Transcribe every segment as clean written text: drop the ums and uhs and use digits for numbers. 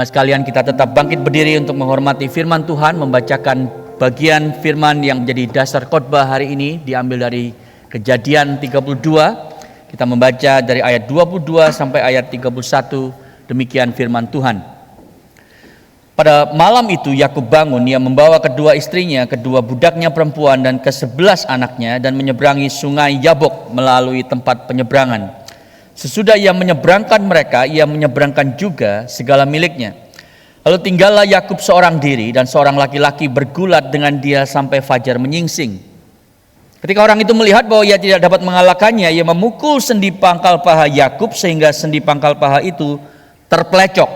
Sekalian kita tetap bangkit berdiri untuk menghormati firman Tuhan, membacakan bagian firman yang menjadi dasar khotbah hari ini diambil dari Kejadian 32. Kita membaca dari ayat 22 sampai ayat 31. Demikian firman Tuhan. Pada malam itu Yakub bangun, ia membawa kedua istrinya, kedua budaknya perempuan dan ke-11 anaknya dan menyeberangi sungai Yabok melalui tempat penyeberangan. Sesudah ia menyeberangkan mereka, ia menyeberangkan juga segala miliknya. Lalu tinggallah Yakub seorang diri dan seorang laki-laki bergulat dengan dia sampai fajar menyingsing. Ketika orang itu melihat bahwa ia tidak dapat mengalahkannya, ia memukul sendi pangkal paha Yakub sehingga sendi pangkal paha itu terpelecok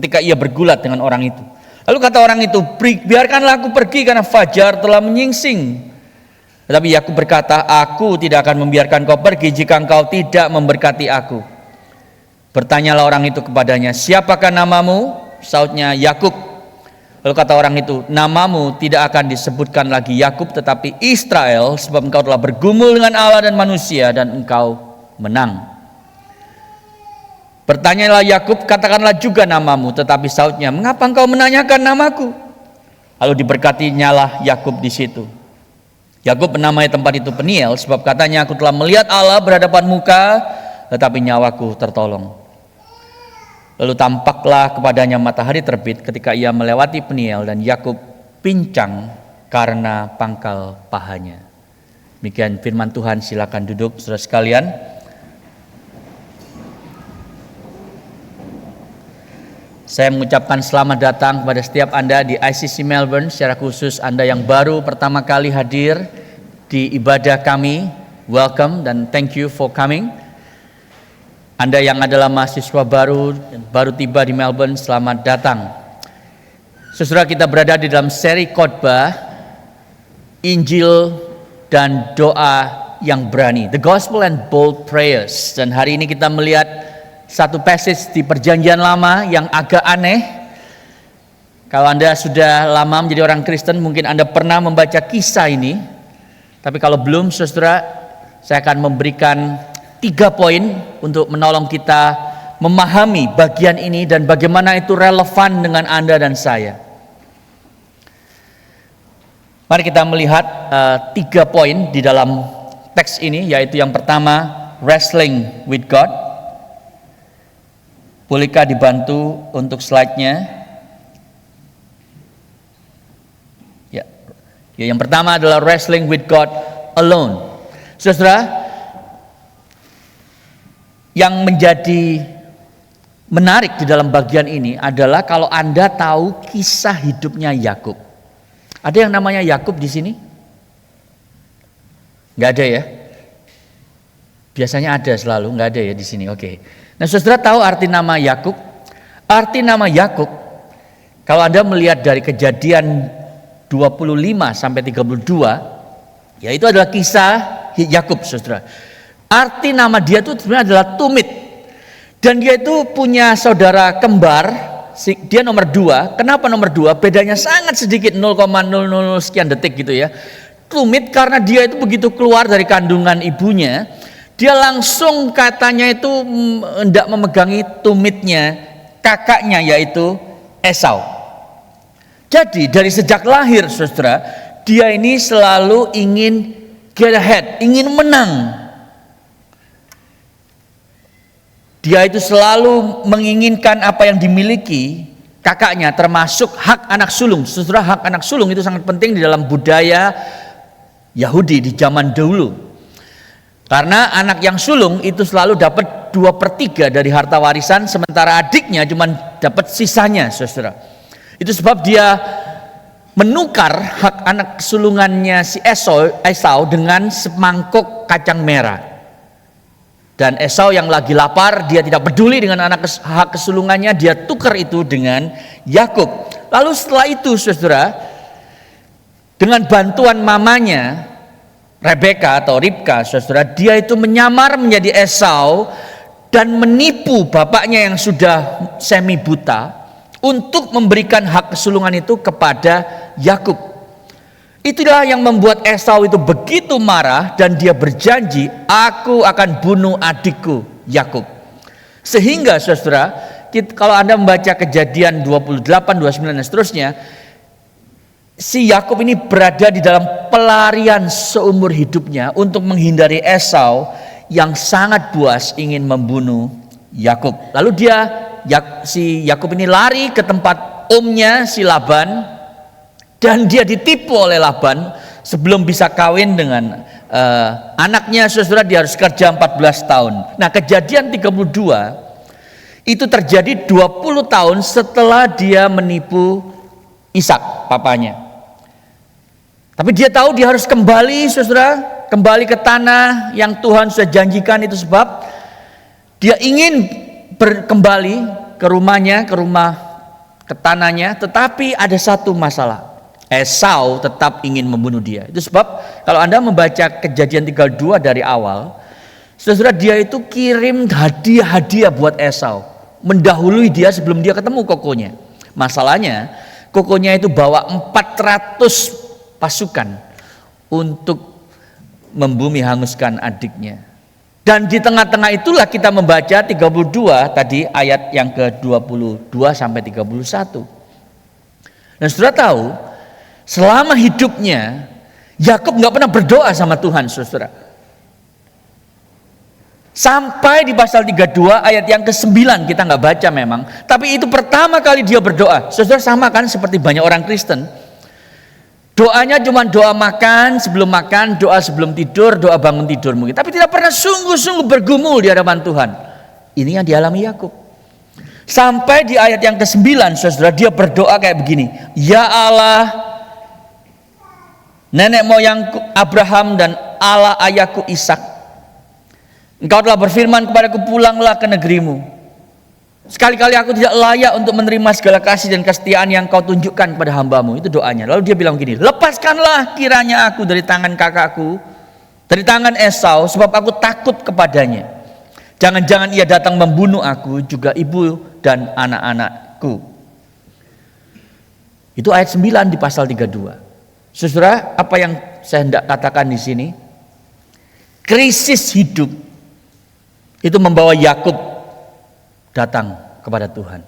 ketika ia bergulat dengan orang itu. Lalu kata orang itu, biarkanlah aku pergi karena fajar telah menyingsing. Tetapi Yakub berkata, aku tidak akan membiarkan kau pergi jika engkau tidak memberkati aku. Bertanyalah orang itu kepadanya, siapakah namamu? Sautnya, Yakub. Lalu kata orang itu, namamu tidak akan disebutkan lagi Yakub tetapi Israel, sebab engkau telah bergumul dengan Allah dan manusia dan engkau menang. Bertanyalah Yakub, katakanlah juga namamu, tetapi sautnya, mengapa engkau menanyakan namaku? Lalu diberkatinyalah Yakub di situ. Yakub menamai tempat itu Peniel, sebab katanya, aku telah melihat Allah berhadapan muka, tetapi nyawaku tertolong. Lalu tampaklah kepadanya matahari terbit ketika ia melewati Peniel, dan Yakub pincang karena pangkal pahanya. Demikian firman Tuhan. Silakan duduk saudara sekalian. Saya mengucapkan selamat datang kepada setiap Anda di ICC Melbourne, secara khusus Anda yang baru pertama kali hadir di ibadah kami. Welcome dan thank you for coming. Anda yang adalah mahasiswa baru tiba di Melbourne, selamat datang. Saudara, kita berada di dalam seri khotbah Injil dan doa yang berani, The Gospel and Bold Prayers. Dan hari ini kita melihat satu passage di Perjanjian Lama yang agak aneh. Kalau Anda sudah lama menjadi orang Kristen, mungkin Anda pernah membaca kisah ini. Tapi kalau belum, saudara, saya akan memberikan 3 poin untuk menolong kita memahami bagian ini dan bagaimana itu relevan dengan Anda dan saya. Mari kita melihat 3 poin di dalam teks ini, yaitu yang pertama, wrestling with God. Bolehkah dibantu untuk slide-nya? Ya, yang pertama adalah wrestling with God alone. Saudara, yang menjadi menarik di dalam bagian ini adalah kalau Anda tahu kisah hidupnya Yakub. Ada yang namanya Yakub di sini? Nggak ada ya? Biasanya ada selalu, nggak ada ya di sini. Oke. Nah, saudara tahu arti nama Yakub? Arti nama Yakub, kalau Anda melihat dari Kejadian 25 sampai 32, ya itu adalah kisah Yakub, saudara. Arti nama dia itu sebenarnya adalah tumit. Dan dia itu punya saudara kembar, dia nomor 2. Kenapa nomor 2? Bedanya sangat sedikit, 0,000 sekian detik gitu ya. Tumit karena dia itu begitu keluar dari kandungan ibunya, dia langsung katanya itu hendak memegangi tumitnya kakaknya, yaitu Esau. Jadi dari sejak lahir, saudara, dia ini selalu ingin get ahead, ingin menang. Dia itu selalu menginginkan apa yang dimiliki kakaknya, termasuk hak anak sulung. Saudara, hak anak sulung itu sangat penting di dalam budaya Yahudi di zaman dahulu. Karena anak yang sulung itu selalu dapat 2/3 dari harta warisan, sementara adiknya cuma dapat sisanya, saudara. Itu sebab dia menukar hak anak sulungannya si Esau dengan semangkuk kacang merah. Dan Esau yang lagi lapar, dia tidak peduli dengan hak kesulungannya, dia tukar itu dengan Yakub. Lalu setelah itu, saudara, dengan bantuan mamanya Rebeka atau Ribka, saudara, dia itu menyamar menjadi Esau dan menipu bapaknya yang sudah semi buta untuk memberikan hak kesulungan itu kepada Yakub. Itulah yang membuat Esau itu begitu marah dan dia berjanji, aku akan bunuh adikku Yakub. Sehingga saudara, Kalau Anda membaca Kejadian 28, 29 dan seterusnya, si Yakub ini berada di dalam pelarian seumur hidupnya untuk menghindari Esau yang sangat buas ingin membunuh Yakub. Lalu si Yakub ini lari ke tempat omnya si Laban, dan dia ditipu oleh Laban. Sebelum bisa kawin dengan anaknya, saudara, dia harus kerja 14 tahun. Nah, Kejadian 32 itu terjadi 20 tahun setelah dia menipu Ishak, papanya. Tapi dia tahu dia harus kembali, saudara, kembali ke tanah yang Tuhan sudah janjikan itu, sebab dia ingin kembali ke rumahnya, ke tanahnya. Tetapi ada satu masalah, Esau tetap ingin membunuh dia. Itu sebab kalau Anda membaca Kejadian 32 dari awal, saudara, dia itu kirim hadiah-hadiah buat Esau, mendahului dia sebelum dia ketemu kokonya. Masalahnya, kokonya itu bawa 400 pasukan untuk membumi hanguskan adiknya. Dan di tengah-tengah itulah kita membaca 32 tadi, ayat yang ke-22 sampai 31. Dan saudara tahu, selama hidupnya Yakub nggak pernah berdoa sama Tuhan, saudara. Sampai di pasal 32 ayat yang ke-9 kita nggak baca memang, tapi itu pertama kali dia berdoa. Saudara, sama kan seperti banyak orang Kristen. Doanya cuma doa makan, sebelum makan, doa sebelum tidur, doa bangun tidur mungkin, tapi tidak pernah sungguh-sungguh bergumul di hadapan Tuhan. Ini yang dialami Yakub. Sampai di ayat yang ke-9, saudara, dia berdoa kayak begini. Ya Allah, nenek moyangku Abraham dan Allah ayahku Ishak, Engkau telah berfirman kepadaku, pulanglah ke negerimu. Sekali-kali aku tidak layak untuk menerima segala kasih dan kesetiaan yang kau tunjukkan kepada hambamu. Itu doanya. Lalu dia bilang gini, lepaskanlah kiranya aku dari tangan kakakku, dari tangan Esau, sebab aku takut kepadanya. Jangan-jangan ia datang membunuh aku, juga ibu dan anak-anakku. Itu ayat 9 di pasal 32. Saudara, apa yang saya hendak katakan di sini? Krisis hidup itu membawa Yakub datang kepada Tuhan.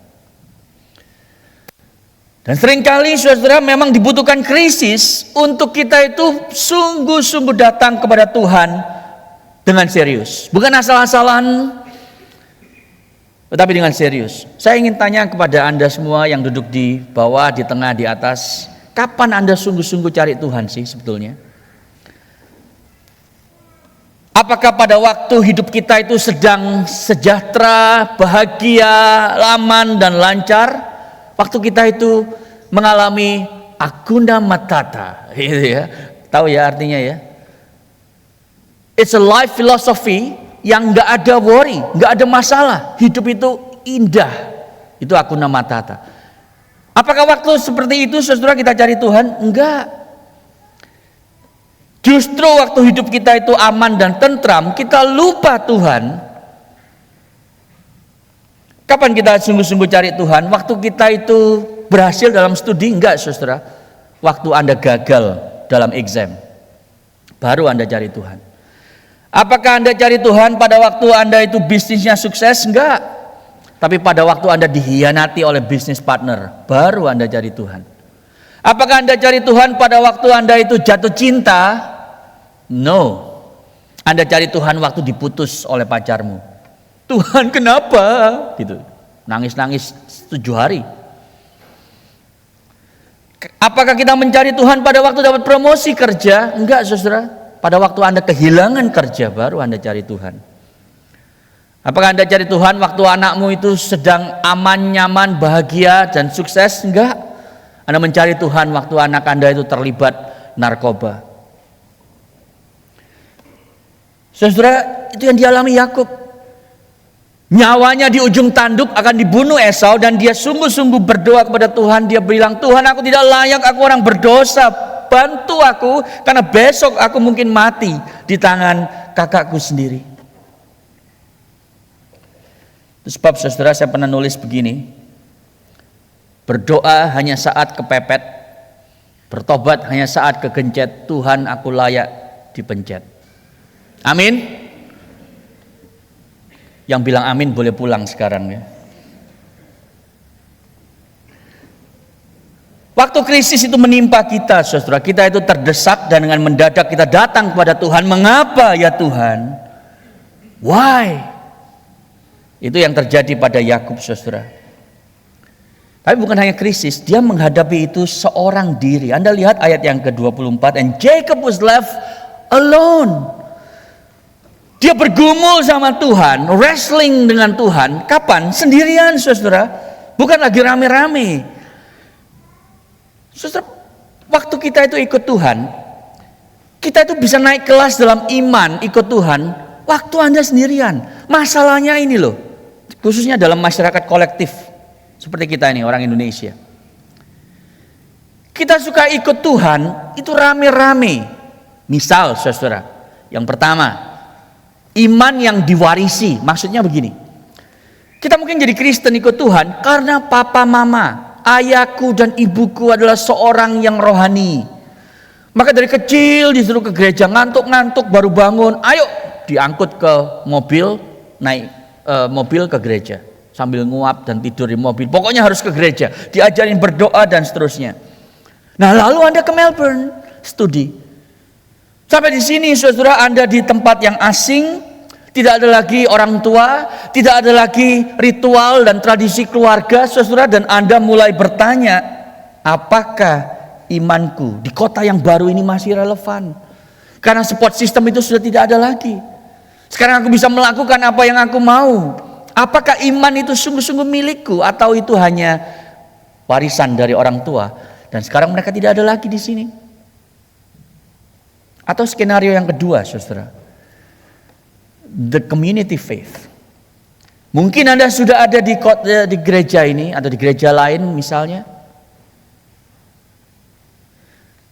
Dan seringkali, saudara, memang dibutuhkan krisis untuk kita itu sungguh-sungguh datang kepada Tuhan dengan serius. Bukan asal-asalan, tetapi dengan serius. Saya ingin tanya kepada Anda semua yang duduk di bawah, di tengah, di atas, kapan Anda sungguh-sungguh cari Tuhan sih sebetulnya? Apakah pada waktu hidup kita itu sedang sejahtera, bahagia, aman dan lancar? Waktu kita itu mengalami Hakuna Matata, gitu ya. Tahu ya artinya ya? It's a life philosophy yang nggak ada worry, nggak ada masalah. Hidup itu indah. Itu Hakuna Matata. Apakah waktu seperti itu, saudara, kita cari Tuhan? Enggak. Justru waktu hidup kita itu aman dan tentram, kita lupa Tuhan. Kapan kita sungguh-sungguh cari Tuhan? Waktu kita itu berhasil dalam studi? Enggak, saudara. Waktu Anda gagal dalam exam, baru Anda cari Tuhan. Apakah Anda cari Tuhan pada waktu Anda itu bisnisnya sukses? Enggak. Tapi pada waktu Anda dihianati oleh bisnis partner, baru Anda cari Tuhan. Apakah Anda cari Tuhan pada waktu Anda itu jatuh cinta? No. Anda cari Tuhan waktu diputus oleh pacarmu. Tuhan, kenapa? Gitu. Nangis-nangis 7 hari. Apakah kita mencari Tuhan pada waktu dapat promosi kerja? Enggak, saudara. Pada waktu Anda kehilangan kerja, baru Anda cari Tuhan. Apakah Anda cari Tuhan waktu anakmu itu sedang aman, nyaman, bahagia, dan sukses? Enggak. Anda mencari Tuhan waktu anak Anda itu terlibat narkoba. Saudara, itu yang dialami Yakub. Nyawanya di ujung tanduk akan dibunuh Esau, dan dia sungguh-sungguh berdoa kepada Tuhan. Dia bilang, Tuhan, aku tidak layak, aku orang berdosa, bantu aku, karena besok aku mungkin mati di tangan kakakku sendiri. Sebab, saudara, saya pernah nulis begini, berdoa hanya saat kepepet, bertobat hanya saat kegencet, Tuhan, aku layak dipencet. Amin. Yang bilang amin boleh pulang sekarang ya. Waktu krisis itu menimpa kita, saudara, kita itu terdesak dan dengan mendadak kita datang kepada Tuhan. Mengapa ya Tuhan? Why? Itu yang terjadi pada Yakub, saudara. Tapi bukan hanya krisis, dia menghadapi itu seorang diri. Anda lihat ayat yang ke-24, and Jacob was left alone. Dia bergumul sama Tuhan, wrestling dengan Tuhan. Kapan? Sendirian, saudara. Bukan lagi rame-rame. Saudara, waktu kita itu ikut Tuhan, kita itu bisa naik kelas dalam iman ikut Tuhan, waktu Anda sendirian. Masalahnya ini loh, khususnya dalam masyarakat kolektif, seperti kita ini orang Indonesia. Kita suka ikut Tuhan, itu rame-rame. Misal saudara, yang pertama, iman yang diwarisi, maksudnya begini. Kita mungkin jadi Kristen ikut Tuhan karena papa mama, ayahku dan ibuku adalah seorang yang rohani. Maka dari kecil disuruh ke gereja, ngantuk-ngantuk baru bangun, ayo diangkut ke mobil, naik mobil ke gereja. Sambil nguap dan tidur di mobil, pokoknya harus ke gereja. Diajarin berdoa dan seterusnya. Nah lalu Anda ke Melbourne, studi. Sampai di sini saudara, Anda di tempat yang asing, tidak ada lagi orang tua, tidak ada lagi ritual dan tradisi keluarga, saudara, dan Anda mulai bertanya, apakah imanku di kota yang baru ini masih relevan? Karena support system itu sudah tidak ada lagi. Sekarang aku bisa melakukan apa yang aku mau. Apakah iman itu sungguh-sungguh milikku atau itu hanya warisan dari orang tua? Dan sekarang mereka tidak ada lagi di sini. Atau skenario yang kedua, saudara, the community faith. Mungkin Anda sudah ada di gereja ini atau di gereja lain misalnya.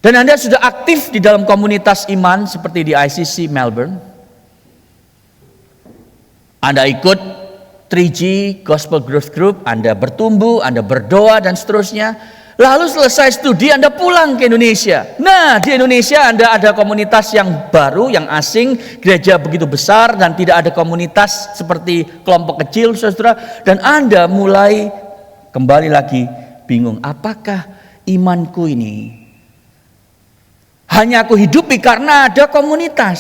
Dan Anda sudah aktif di dalam komunitas iman seperti di ICC Melbourne. Anda ikut 3G Gospel Growth Group, Anda bertumbuh, Anda berdoa dan seterusnya. Lalu selesai studi Anda pulang ke Indonesia. Nah di Indonesia Anda ada komunitas yang baru, yang asing, gereja begitu besar dan tidak ada komunitas seperti kelompok kecil, saudara. Dan Anda mulai kembali lagi bingung, apakah imanku ini hanya aku hidupi karena ada komunitas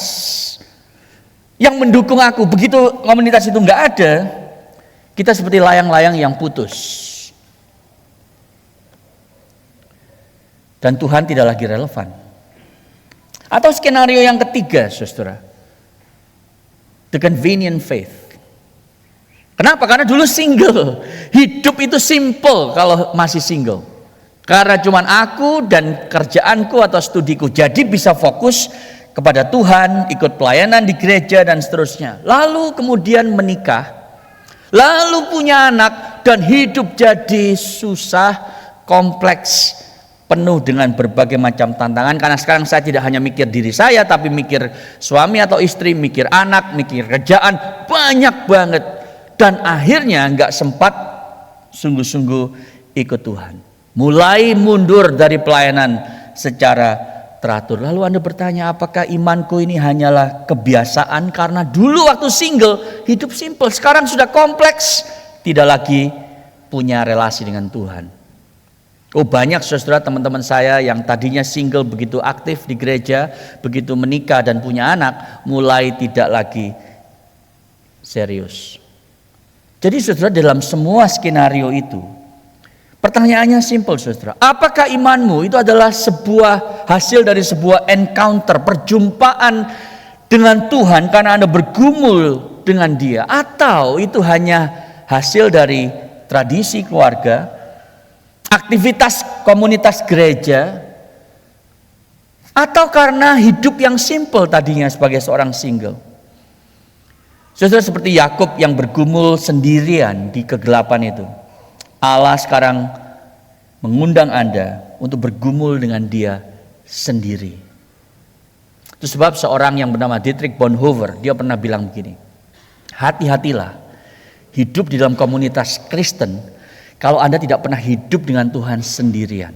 yang mendukung aku. Begitu komunitas itu nggak ada, kita seperti layang-layang yang putus. Dan Tuhan tidak lagi relevan. Atau skenario yang ketiga, saudara, the convenient faith. Kenapa? Karena dulu single. Hidup itu simple kalau masih single. Karena cuman aku dan kerjaanku atau studiku, jadi bisa fokus kepada Tuhan, ikut pelayanan di gereja dan seterusnya. Lalu kemudian menikah, lalu punya anak, dan hidup jadi susah, kompleks, penuh dengan berbagai macam tantangan. Karena sekarang saya tidak hanya mikir diri saya, tapi mikir suami atau istri, mikir anak, mikir kerjaan, banyak banget. Dan akhirnya nggak sempat sungguh-sungguh ikut Tuhan. Mulai mundur dari pelayanan secara teratur. Lalu Anda bertanya, apakah imanku ini hanyalah kebiasaan karena dulu waktu single hidup simple, sekarang sudah kompleks, tidak lagi punya relasi dengan Tuhan. Oh banyak saudara, teman-teman saya yang tadinya single begitu aktif di gereja, begitu menikah dan punya anak, mulai tidak lagi serius. Jadi saudara, dalam semua skenario itu, pertanyaannya simple saudara. Apakah imanmu itu adalah sebuah hasil dari sebuah encounter, perjumpaan dengan Tuhan karena Anda bergumul dengan Dia, atau itu hanya hasil dari tradisi keluarga, aktivitas komunitas gereja, atau karena hidup yang simple tadinya sebagai seorang single? Saudara, seperti Yakub yang bergumul sendirian di kegelapan itu, Allah sekarang mengundang Anda untuk bergumul dengan Dia sendiri. Itu sebab seorang yang bernama Dietrich Bonhoeffer, dia pernah bilang begini, hati-hatilah hidup di dalam komunitas Kristen kalau Anda tidak pernah hidup dengan Tuhan sendirian.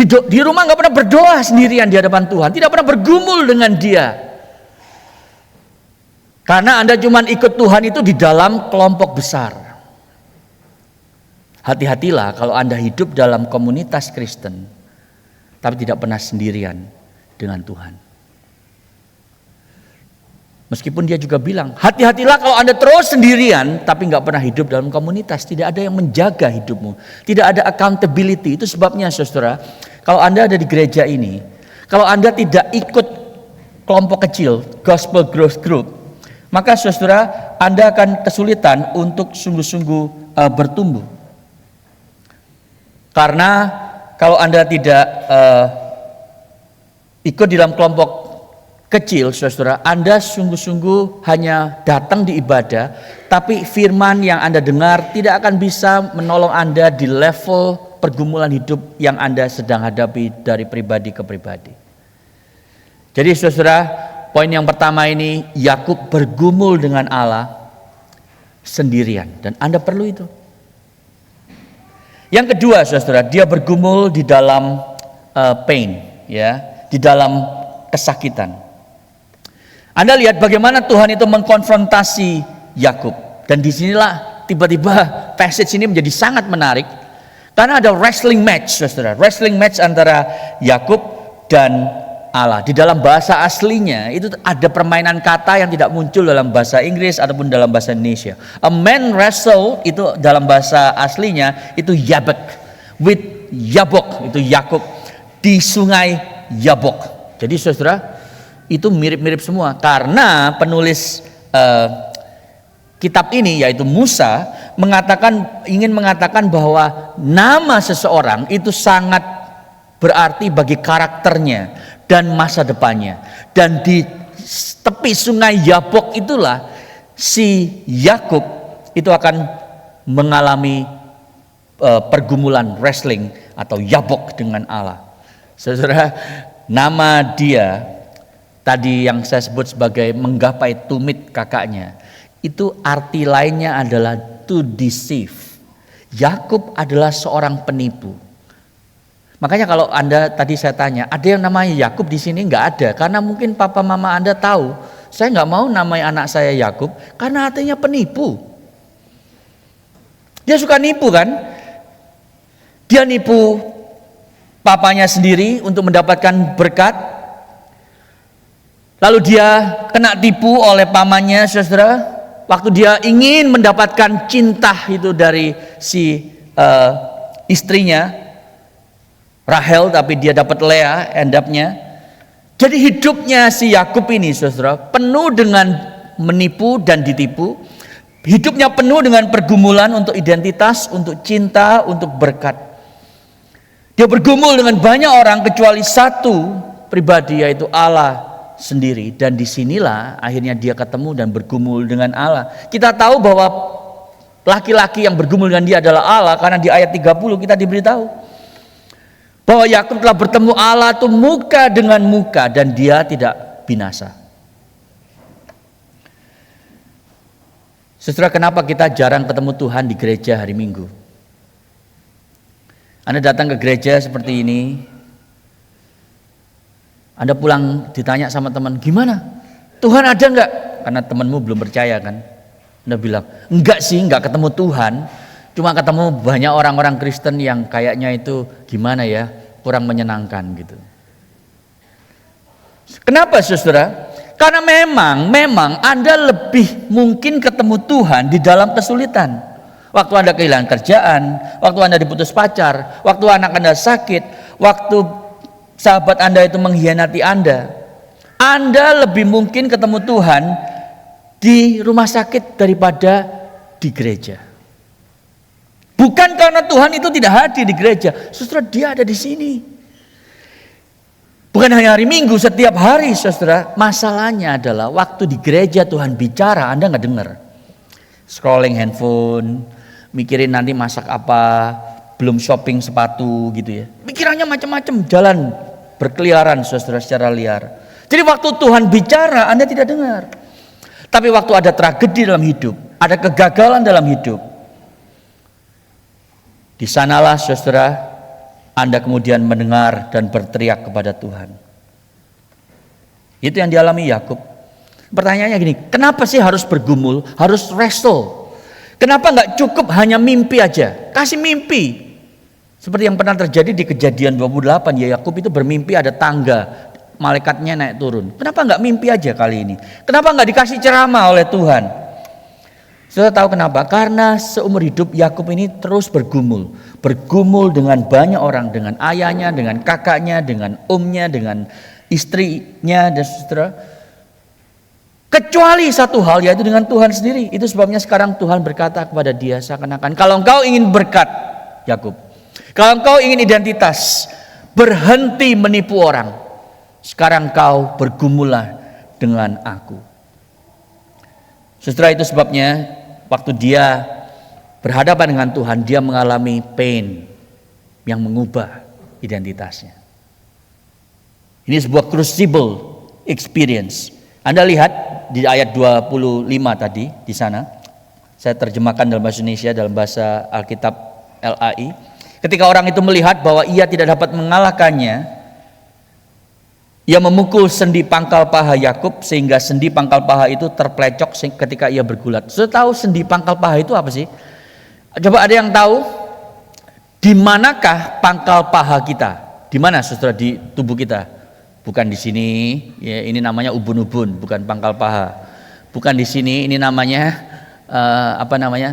Di rumah nggak pernah berdoa sendirian di hadapan Tuhan, tidak pernah bergumul dengan Dia. Karena Anda cuma ikut Tuhan itu di dalam kelompok besar. Hati-hatilah kalau Anda hidup dalam komunitas Kristen, tapi tidak pernah sendirian dengan Tuhan. Meskipun dia juga bilang, hati-hatilah kalau Anda terus sendirian, tapi nggak pernah hidup dalam komunitas. Tidak ada yang menjaga hidupmu. Tidak ada accountability. Itu sebabnya saudara, kalau Anda ada di gereja ini, kalau Anda tidak ikut kelompok kecil, gospel growth group, maka saudara, Anda akan kesulitan untuk sungguh-sungguh bertumbuh. Karena kalau Anda tidak ikut di dalam kelompok kecil, saudara, Anda sungguh-sungguh hanya datang di ibadah, tapi firman yang Anda dengar tidak akan bisa menolong Anda di level pergumulan hidup yang Anda sedang hadapi dari pribadi ke pribadi. Jadi saudara, poin yang pertama ini, Yakub bergumul dengan Allah sendirian, dan Anda perlu itu. Yang kedua, saudara, dia bergumul di dalam pain, ya, di dalam kesakitan. Anda lihat bagaimana Tuhan itu mengkonfrontasi Yakub, dan disinilah tiba-tiba passage ini menjadi sangat menarik, karena ada wrestling match, saudara, wrestling match antara Yakub dan Allah. Di dalam bahasa aslinya itu ada permainan kata yang tidak muncul dalam bahasa Inggris ataupun dalam bahasa Indonesia. A man wrestle itu dalam bahasa aslinya itu Yabok with Yabok, itu Yakub di sungai Yabok. Jadi saudara, itu mirip-mirip semua karena penulis kitab ini yaitu Musa ingin mengatakan bahwa nama seseorang itu sangat berarti bagi karakternya dan masa depannya. Dan di tepi sungai Yabok itulah si Yakub itu akan mengalami pergumulan wrestling atau Yabok dengan Allah. Saudara, nama dia tadi yang saya sebut sebagai menggapai tumit kakaknya, itu arti lainnya adalah to deceive. Yakub adalah seorang penipu. Makanya kalau Anda tadi saya tanya, ada yang namanya Yakub di sini? Nggak ada, karena mungkin papa mama Anda tahu, saya nggak mau namai anak saya Yakub karena artinya penipu. Dia suka nipu kan? Dia nipu papanya sendiri untuk mendapatkan berkat. Lalu dia kena tipu oleh pamannya, saudara. Waktu dia ingin mendapatkan cinta itu dari si istrinya Rahel, tapi dia dapat Lea end up-nya. Jadi hidupnya si Yakub ini, saudara, penuh dengan menipu dan ditipu. Hidupnya penuh dengan pergumulan untuk identitas, untuk cinta, untuk berkat. Dia bergumul dengan banyak orang kecuali satu pribadi, yaitu Allah sendiri. Dan disinilah akhirnya dia ketemu dan bergumul dengan Allah. Kita tahu bahwa laki-laki yang bergumul dengan dia adalah Allah, karena di ayat 30 kita diberitahu bahwa Yakub telah bertemu Allah itu muka dengan muka dan dia tidak binasa. Saudara, kenapa kita jarang ketemu Tuhan di gereja hari Minggu? Anda datang ke gereja seperti ini, Anda pulang ditanya sama teman, gimana? Tuhan ada enggak? Karena temanmu belum percaya kan? Anda bilang, enggak sih, enggak ketemu Tuhan. Cuma ketemu banyak orang-orang Kristen yang kayaknya itu gimana ya, kurang menyenangkan gitu. Kenapa saudara? Karena memang Anda lebih mungkin ketemu Tuhan di dalam kesulitan. Waktu Anda kehilangan kerjaan, waktu Anda diputus pacar, waktu anak Anda sakit, waktu sahabat Anda itu mengkhianati Anda. Anda lebih mungkin ketemu Tuhan di rumah sakit daripada di gereja. Bukan karena Tuhan itu tidak hadir di gereja, saudara, dia ada di sini. Bukan hanya hari Minggu, setiap hari, saudara. Masalahnya adalah waktu di gereja Tuhan bicara, Anda nggak dengar. Scrolling handphone, mikirin nanti masak apa, belum shopping sepatu gitu ya. Pikirannya macam-macam, jalan berkeliaran, saudara, secara liar. Jadi waktu Tuhan bicara, Anda tidak dengar. Tapi waktu ada tragedi dalam hidup, ada kegagalan dalam hidup, di sanalah saudara, Anda kemudian mendengar dan berteriak kepada Tuhan. Itu yang dialami Yakub. Pertanyaannya gini, kenapa sih harus bergumul, harus wrestle? Kenapa nggak cukup hanya mimpi aja? Kasih mimpi. Seperti yang pernah terjadi di Kejadian 28, ya, Yakub itu bermimpi ada tangga, malaikatnya naik turun. Kenapa nggak mimpi aja kali ini? Kenapa nggak dikasih ceramah oleh Tuhan? Sudah tahu kenapa? Karena seumur hidup Yakub ini terus bergumul dengan banyak orang, dengan ayahnya, dengan kakaknya, dengan omnya, dengan istrinya dan saudara. Kecuali satu hal, yaitu dengan Tuhan sendiri. Itu sebabnya sekarang Tuhan berkata kepada dia seakan-akan, kalau engkau ingin berkat, Yakub, kalau engkau ingin identitas, berhenti menipu orang. Sekarang kau bergumullah dengan aku. Saudara, itu sebabnya waktu dia berhadapan dengan Tuhan, dia mengalami pain yang mengubah identitasnya. Ini sebuah crucible experience. Anda lihat di ayat 25 tadi di sana. Saya terjemahkan dalam bahasa Indonesia, dalam bahasa Alkitab LAI. Ketika orang itu melihat bahwa ia tidak dapat mengalahkannya, ia memukul sendi pangkal paha Yakub sehingga sendi pangkal paha itu terplecok ketika ia bergulat. Sudah tahu sendi pangkal paha itu apa sih? Coba ada yang tahu? Di manakah pangkal paha kita? Di mana, saudara, di tubuh kita? Bukan di sini, ya, ini namanya ubun-ubun, bukan pangkal paha. Bukan di sini, ini namanya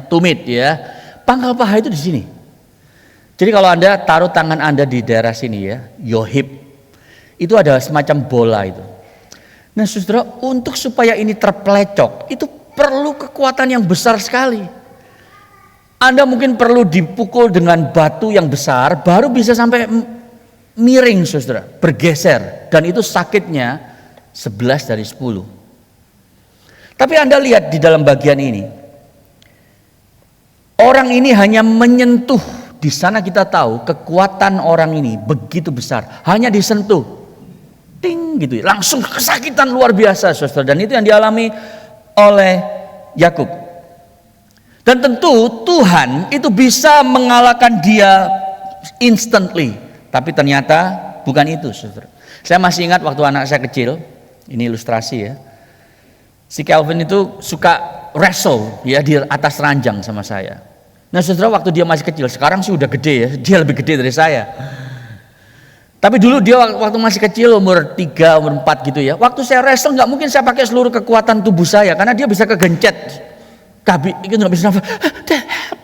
tumit, ya. Pangkal paha itu di sini. Jadi kalau Anda taruh tangan Anda di daerah sini, ya, your hip, itu ada semacam bola itu. Nah, saudara, untuk supaya ini terplecok, itu perlu kekuatan yang besar sekali. Anda mungkin perlu dipukul dengan batu yang besar, baru bisa sampai miring, saudara, bergeser. Dan itu sakitnya 11 dari 10. Tapi Anda lihat di dalam bagian ini, orang ini hanya menyentuh. Di sana kita tahu kekuatan orang ini begitu besar. Hanya disentuh, ting gitu, langsung kesakitan luar biasa, saudara. Dan itu yang dialami oleh Yakub. Dan tentu Tuhan itu bisa mengalahkan dia instantly. Tapi ternyata bukan itu, saudara. Saya masih ingat waktu anak saya kecil, ini ilustrasi, ya. Si Calvin itu suka wrestle, ya, di atas ranjang sama saya. Nah, saudara, waktu dia masih kecil, sekarang sih udah gede, ya, dia lebih gede dari saya. Tapi dulu dia waktu masih kecil, umur 3, umur 4 gitu, ya. Waktu saya wrestle nggak mungkin saya pakai seluruh kekuatan tubuh saya, karena dia bisa kegencet. Itu nggak bisa nafas,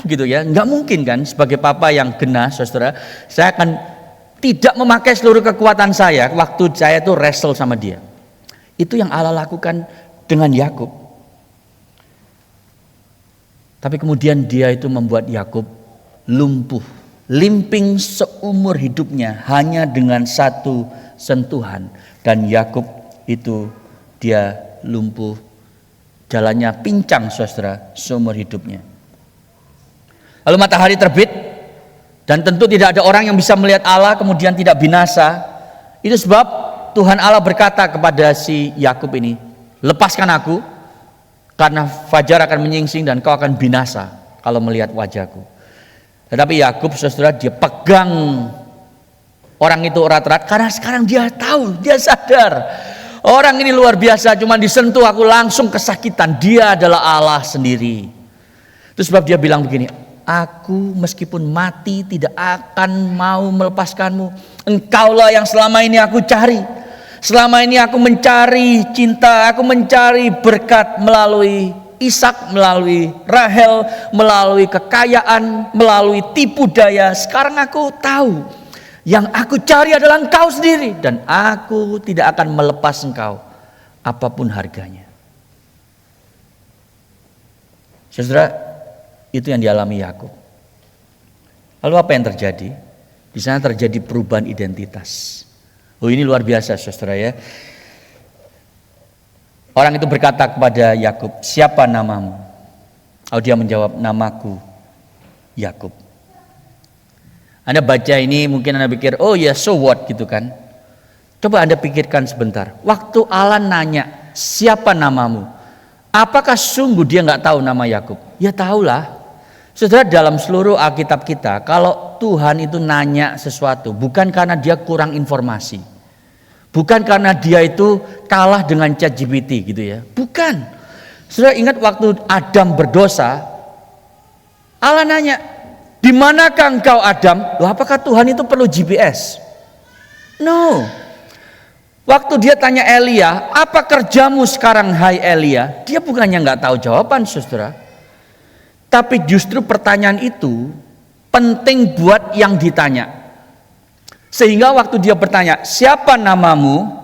gitu, ya. Nggak mungkin kan, sebagai papa yang genah, saudara, saya akan tidak memakai seluruh kekuatan saya waktu saya tuh wrestle sama dia. Itu yang Allah lakukan dengan Yakub. Tapi kemudian dia itu membuat Yakub lumpuh, limping seumur hidupnya hanya dengan satu sentuhan. Dan Yakub itu dia lumpuh, jalannya pincang, saudara, seumur hidupnya. Lalu matahari terbit, dan tentu tidak ada orang yang bisa melihat Allah kemudian tidak binasa. Itu sebab Tuhan Allah berkata kepada si Yakub ini, lepaskan aku, karena fajar akan menyingsing dan kau akan binasa kalau melihat wajahku. Tetapi Yakub, saudara, dia pegang orang itu erat-erat karena sekarang dia tahu, dia sadar orang ini luar biasa, cuma disentuh aku langsung kesakitan. Dia adalah Allah sendiri. Itu sebab dia bilang begini, aku meskipun mati tidak akan mau melepaskanmu. Engkaulah yang selama ini aku cari. Selama ini aku mencari cinta, aku mencari berkat melalui Ishak, melalui Rahel, melalui kekayaan, melalui tipu daya. Sekarang aku tahu yang aku cari adalah engkau sendiri, dan aku tidak akan melepas engkau apapun harganya. Saudara, itu yang dialami Yakub. Lalu apa yang terjadi? Di sana terjadi perubahan identitas. Oh, ini luar biasa, saudara, ya. Orang itu berkata kepada Yakub, siapa namamu? Oh, dia menjawab, namaku Yakub. Anda baca ini mungkin Anda pikir, oh ya, so what gitu kan. Coba Anda pikirkan sebentar. Waktu Allah nanya, siapa namamu? Apakah sungguh dia nggak tahu nama Yakub? Ya tahulah. Saudara, dalam seluruh Alkitab kita, kalau Tuhan itu nanya sesuatu, bukan karena dia kurang informasi, bukan karena dia itu kalah dengan ChatGPT gitu, ya, bukan. Saudara ingat waktu Adam berdosa, Allah nanya, di manakah engkau Adam? Loh, apakah Tuhan itu perlu GPS? No. Waktu dia tanya Elia, apa kerjamu sekarang hai Elia? Dia bukannya nggak tahu jawaban, saudara. Tapi justru pertanyaan itu penting buat yang ditanya. Sehingga waktu dia bertanya, siapa namamu?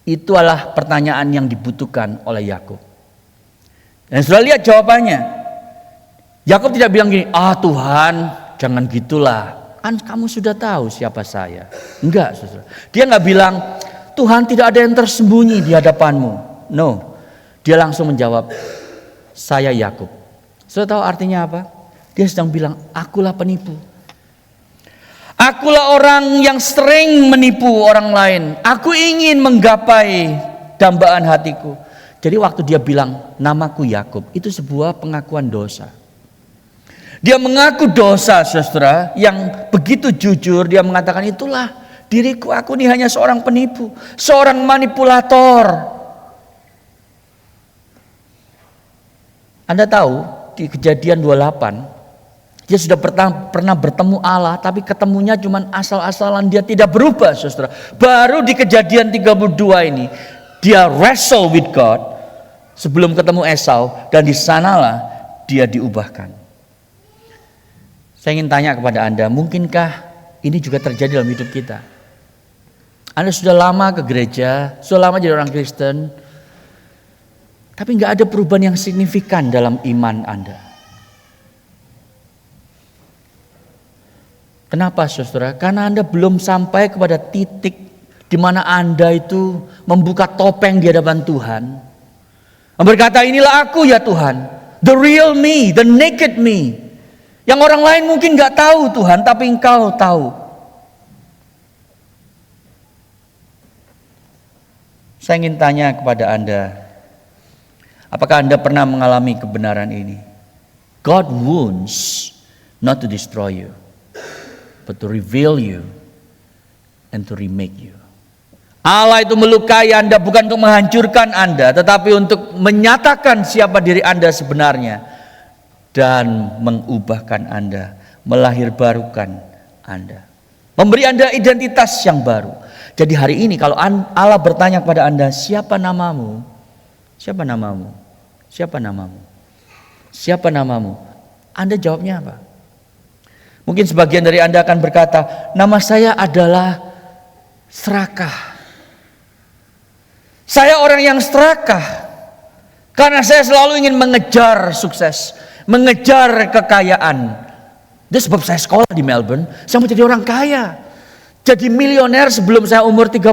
Itu adalah pertanyaan yang dibutuhkan oleh Yakub. Dan sudah lihat jawabannya. Yakub tidak bilang gini, Tuhan jangan gitulah. Kan kamu sudah tahu siapa saya. Enggak, saudara. Dia nggak bilang, Tuhan tidak ada yang tersembunyi di hadapanmu. No. Dia langsung menjawab, saya Yakub. Saudara tahu artinya apa? Dia sedang bilang, akulah penipu. Akulah orang yang sering menipu orang lain. Aku ingin menggapai dambaan hatiku. Jadi waktu dia bilang, namaku Yakub, itu sebuah pengakuan dosa. Dia mengaku dosa, saudara, yang begitu jujur. Dia mengatakan, itulah diriku, aku ini hanya seorang penipu, seorang manipulator. Anda tahu di Kejadian 28, dia sudah pernah bertemu Allah, tapi ketemunya cuma asal-asalan, dia tidak berubah, saudara. Baru di Kejadian 32 ini, dia wrestle with God sebelum ketemu Esau, dan di sanalah dia diubahkan. Saya ingin tanya kepada Anda, mungkinkah ini juga terjadi dalam hidup kita? Anda sudah lama ke gereja, sudah lama jadi orang Kristen, tapi nggak ada perubahan yang signifikan dalam iman Anda. Kenapa, saudara? Karena Anda belum sampai kepada titik di mana Anda itu membuka topeng di hadapan Tuhan, berkata, inilah aku ya Tuhan, the real me, the naked me. Yang orang lain mungkin gak tahu Tuhan, tapi Engkau tahu. Saya ingin tanya kepada Anda, apakah Anda pernah mengalami kebenaran ini? God wounds not to destroy you, but to reveal you and to remake you. Allah itu melukai Anda bukan untuk menghancurkan Anda, tetapi untuk menyatakan siapa diri Anda sebenarnya. Dan mengubahkan Anda, melahirbarukan Anda, memberi Anda identitas yang baru. Jadi hari ini kalau Allah bertanya kepada Anda, siapa namamu? Siapa namamu? Siapa namamu? Siapa namamu? Anda jawabnya apa? Mungkin sebagian dari Anda akan berkata, nama saya adalah serakah. Saya orang yang serakah karena saya selalu ingin mengejar sukses, mengejar kekayaan. Itu sebab saya sekolah di Melbourne, saya mau jadi orang kaya, jadi milioner sebelum saya umur 30.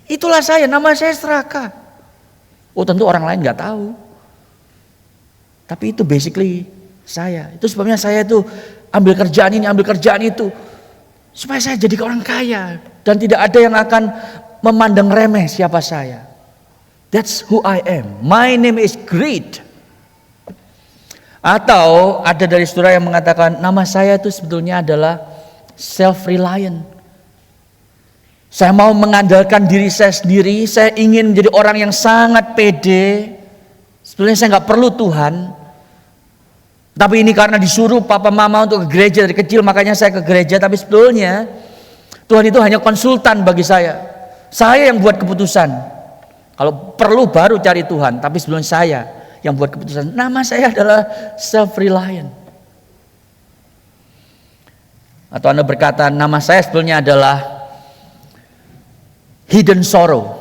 Itulah saya, nama saya serakah. Oh tentu orang lain gak tahu, tapi itu basically saya. Itu sebabnya saya itu ambil kerjaan ini, ambil kerjaan itu, supaya saya jadi orang kaya. Dan tidak ada yang akan memandang remeh siapa saya. That's who I am. My name is great. Atau ada dari saudara yang mengatakan, nama saya itu sebetulnya adalah self-reliant. Saya mau mengandalkan diri saya sendiri. Saya ingin menjadi orang yang sangat pede. Sebetulnya saya gak perlu Tuhan. Tapi ini karena disuruh papa mama untuk ke gereja dari kecil, makanya saya ke gereja. Tapi sebetulnya Tuhan itu hanya konsultan bagi saya. Saya yang buat keputusan. Kalau perlu baru cari Tuhan. Tapi sebelumnya saya yang buat keputusan. Nama saya adalah self-reliant. Atau Anda berkata, nama saya sebetulnya adalah hidden sorrow.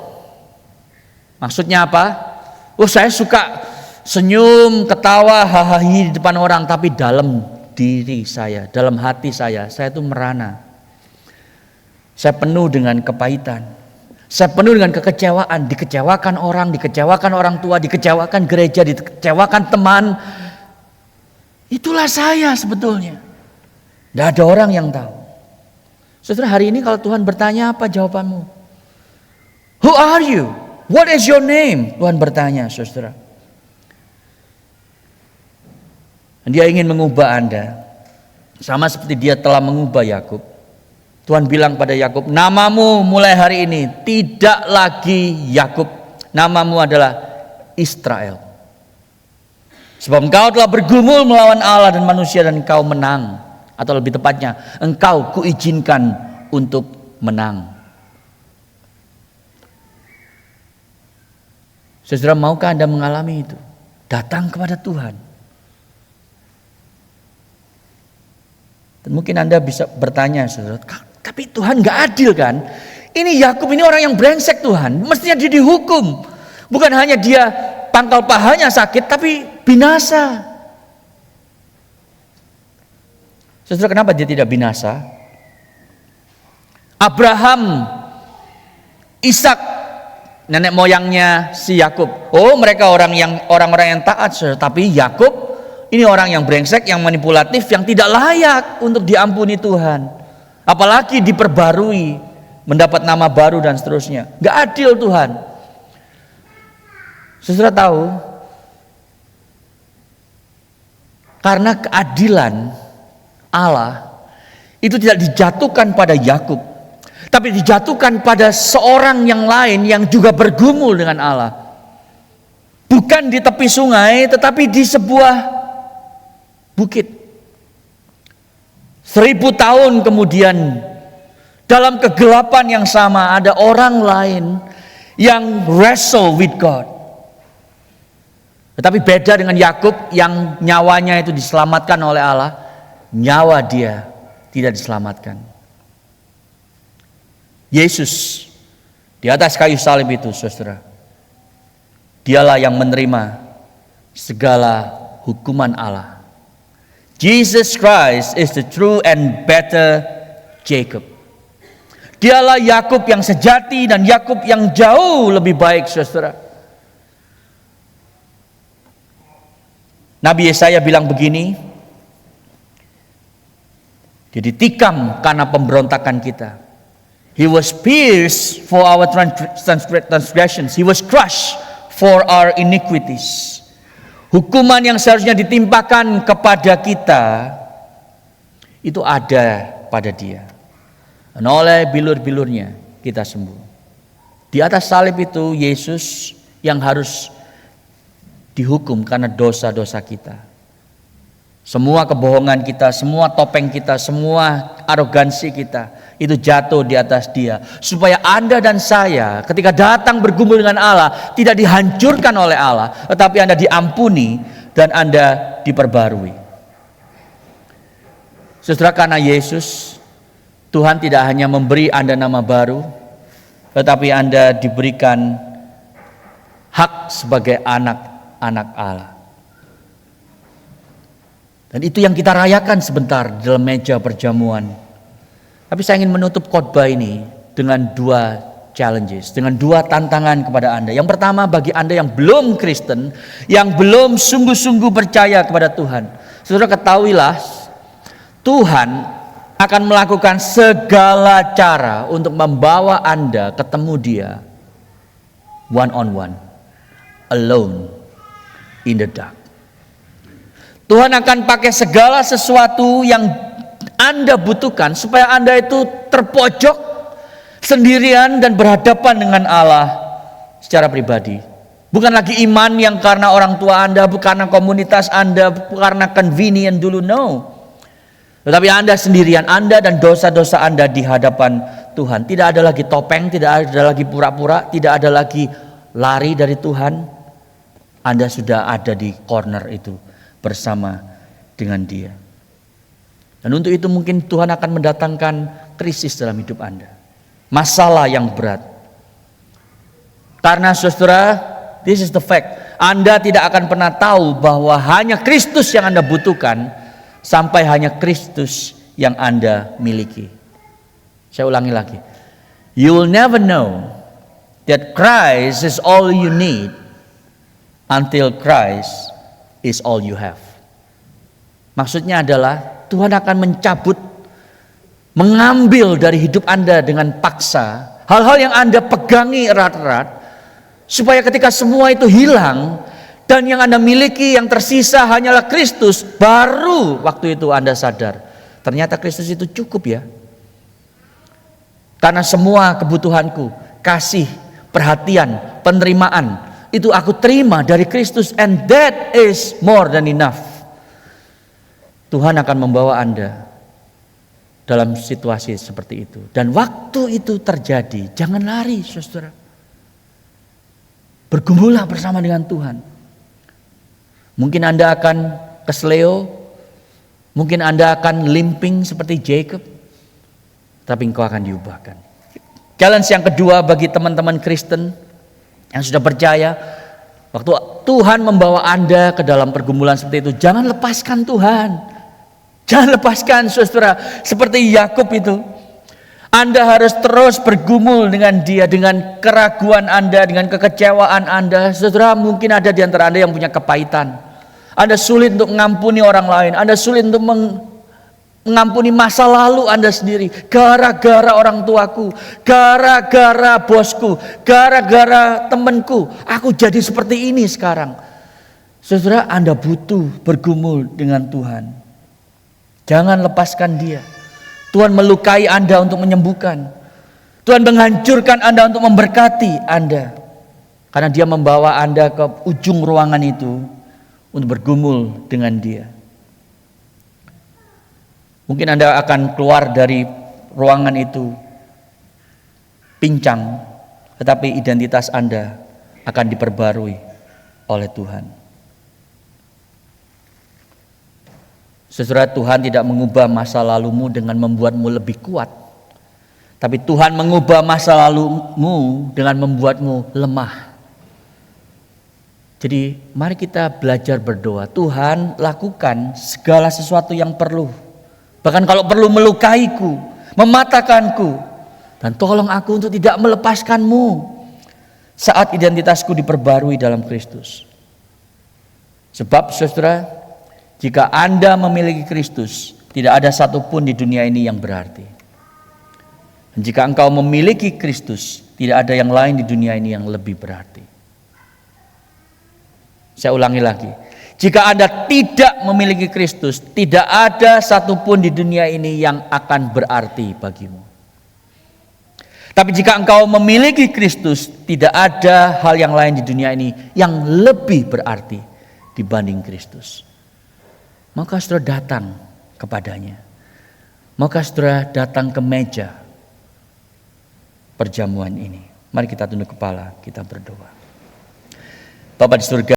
Maksudnya apa? Oh saya suka senyum, ketawa, hahaha di depan orang. Tapi dalam diri saya, dalam hati saya itu merana. Saya penuh dengan kepahitan. Saya penuh dengan kekecewaan, dikecewakan orang tua, dikecewakan gereja, dikecewakan teman. Itulah saya sebetulnya. Tidak ada orang yang tahu. Saudara, hari ini kalau Tuhan bertanya, apa jawabanmu? Who are you? What is your name? Tuhan bertanya, saudara. Dia ingin mengubah Anda. Sama seperti dia telah mengubah Yakub. Tuhan bilang pada Yakub, namamu mulai hari ini tidak lagi Yakub, namamu adalah Israel. Sebab engkau telah bergumul melawan Allah dan manusia dan engkau menang. Atau lebih tepatnya, engkau kuizinkan untuk menang. Saudara, maukah Anda mengalami itu? Datang kepada Tuhan. Dan mungkin Anda bisa bertanya, saudara, tapi Tuhan gak adil kan? Ini Yakub ini orang yang brengsek Tuhan. Mestinya dia dihukum. Bukan hanya dia pangkal pahanya sakit, tapi binasa. Saudara, kenapa dia tidak binasa? Abraham, Ishak, nenek moyangnya si Yakub. Oh, mereka orang-orang yang taat, saudara. Tapi Yakub ini orang yang brengsek, yang manipulatif, yang tidak layak untuk diampuni Tuhan. Apalagi diperbarui, mendapat nama baru dan seterusnya. Gak adil Tuhan. Saudara tahu, karena keadilan Allah itu tidak dijatuhkan pada Yakub, tapi dijatuhkan pada seorang yang lain yang juga bergumul dengan Allah. Bukan di tepi sungai, tetapi di sebuah bukit. 1000 tahun kemudian, dalam kegelapan yang sama ada orang lain yang wrestle with God. Tetapi beda dengan Yakub yang nyawanya itu diselamatkan oleh Allah, nyawa dia tidak diselamatkan. Yesus di atas kayu salib itu, saudara, dialah yang menerima segala hukuman Allah. Jesus Christ is the true and better Jacob. Dialah Yakub yang sejati dan Yakub yang jauh lebih baik, saudara. Nabi Yesaya bilang begini, dia ditikam karena pemberontakan kita. He was pierced for our transgressions. He was crushed for our iniquities. Hukuman yang seharusnya ditimpakan kepada kita itu ada pada dia. Dan oleh bilur-bilurnya kita sembuh. Di atas salib itu Yesus yang harus dihukum karena dosa-dosa kita. Semua kebohongan kita, semua topeng kita, semua arogansi kita itu jatuh di atas dia. Supaya Anda dan saya ketika datang bergumul dengan Allah tidak dihancurkan oleh Allah, tetapi Anda diampuni dan Anda diperbarui. Saudara, karena Yesus, Tuhan tidak hanya memberi Anda nama baru, tetapi Anda diberikan hak sebagai anak-anak Allah. Dan itu yang kita rayakan sebentar di dalam meja perjamuan. Tapi saya ingin menutup khotbah ini dengan 2 challenges, dengan 2 tantangan kepada Anda. Yang pertama, bagi Anda yang belum Kristen, yang belum sungguh-sungguh percaya kepada Tuhan, saudara ketahuilah, Tuhan akan melakukan segala cara untuk membawa Anda ketemu Dia one on one, alone in the dark. Tuhan akan pakai segala sesuatu yang Anda butuhkan supaya Anda itu terpojok sendirian dan berhadapan dengan Allah secara pribadi. Bukan lagi iman yang karena orang tua Anda, bukan karena komunitas Anda, bukan karena convenient dulu, no. Tetapi Anda sendirian, Anda dan dosa-dosa Anda di hadapan Tuhan. Tidak ada lagi topeng, tidak ada lagi pura-pura, tidak ada lagi lari dari Tuhan. Anda sudah ada di corner itu bersama dengan Dia. Dan untuk itu mungkin Tuhan akan mendatangkan krisis dalam hidup Anda, masalah yang berat. Karena saudara, this is the fact, Anda tidak akan pernah tahu bahwa hanya Kristus yang Anda butuhkan sampai hanya Kristus yang Anda miliki. Saya ulangi lagi, you will never know that Christ is all you need until Christ is all you have. Maksudnya adalah Tuhan akan mencabut, mengambil dari hidup Anda dengan paksa hal-hal yang Anda pegangi erat-erat, supaya ketika semua itu hilang dan yang Anda miliki yang tersisa hanyalah Kristus, baru waktu itu Anda sadar ternyata Kristus itu cukup ya. Karena semua kebutuhanku, kasih, perhatian, penerimaan itu aku terima dari Kristus, and that is more than enough. Tuhan akan membawa Anda dalam situasi seperti itu. Dan waktu itu terjadi, jangan lari, saudara. Bergumullah bersama dengan Tuhan. Mungkin Anda akan kesleo, mungkin Anda akan limping seperti Jacob, tapi engkau akan diubahkan. Challenge yang kedua bagi teman-teman Kristen yang sudah percaya, waktu Tuhan membawa Anda ke dalam pergumulan seperti itu, jangan lepaskan Tuhan. Jangan lepaskan, saudara. Seperti Yakub itu, Anda harus terus bergumul dengan dia, dengan keraguan Anda, dengan kekecewaan Anda. Saudara, mungkin ada di antara Anda yang punya kepahitan. Anda sulit untuk mengampuni orang lain. Anda sulit untuk mengampuni masa lalu Anda sendiri. Gara-gara orang tuaku, gara-gara bosku, gara-gara temanku, aku jadi seperti ini sekarang. Saudara, Anda butuh bergumul dengan Tuhan. Jangan lepaskan dia. Tuhan melukai Anda untuk menyembuhkan. Tuhan menghancurkan Anda untuk memberkati Anda. Karena dia membawa Anda ke ujung ruangan itu untuk bergumul dengan dia. Mungkin Anda akan keluar dari ruangan itu pincang, tetapi identitas Anda akan diperbarui oleh Tuhan. Saudara, Tuhan tidak mengubah masa lalumu dengan membuatmu lebih kuat. Tapi Tuhan mengubah masa lalumu dengan membuatmu lemah. Jadi mari kita belajar berdoa. Tuhan, lakukan segala sesuatu yang perlu. Bahkan kalau perlu melukaiku, mematahkanku. Dan tolong aku untuk tidak melepaskanmu saat identitasku diperbarui dalam Kristus. Sebab saudara, jika Anda memiliki Kristus, tidak ada satupun di dunia ini yang berarti. Dan jika engkau memiliki Kristus, tidak ada yang lain di dunia ini yang lebih berarti. Saya ulangi lagi. Jika Anda tidak memiliki Kristus, tidak ada satupun di dunia ini yang akan berarti bagimu. Tapi jika engkau memiliki Kristus, tidak ada hal yang lain di dunia ini yang lebih berarti dibanding Kristus. Maka saudara datang kepadanya. Maka saudara datang ke meja perjamuan ini. Mari kita tunduk kepala, kita berdoa. Bapa di surga,